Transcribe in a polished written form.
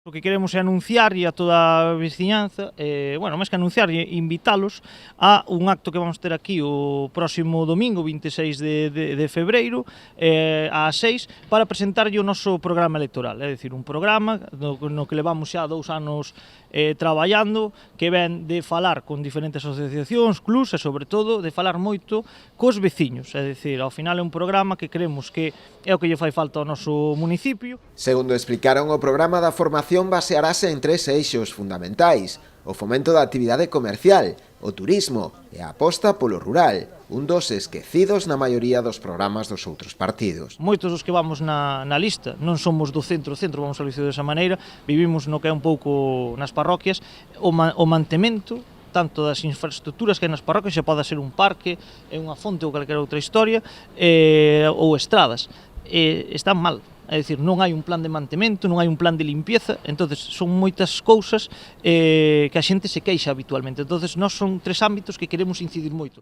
O que queremos é anunciar a toda a veciñanza, bueno, máis que anunciar, invitalos a un acto que vamos ter aquí o próximo domingo, 26 de febreiro, ás 6, para presentarlle o noso programa electoral, é dicir, un programa no que levamos xa 2 anos traballando, que ven de falar con diferentes asociacións, clubs e, sobre todo, de falar moito cos veciños, é dicir, ao final é un programa que creemos que é o que lle fai falta ao noso municipio. Segundo explicaron, o programa da formación basearase en 3 eixos fundamentais: o fomento da actividade comercial, o turismo e a aposta polo rural, un dos esquecidos na maioría dos programas dos outros partidos. Moitos dos que vamos na lista non somos do centro, vamos a dicir desa maneira, vivimos no que é un pouco nas parroquias, o mantemento tanto das infraestructuras que hai nas parroquias, xa pode ser un parque, unha fonte ou calquera outra historia, ou estradas, están mal. É dicir, non hai un plan de mantemento, non hai un plan de limpieza, entonces son moitas cousas que a xente se queixa habitualmente. Entonces, nós son 3 ámbitos que queremos incidir moito.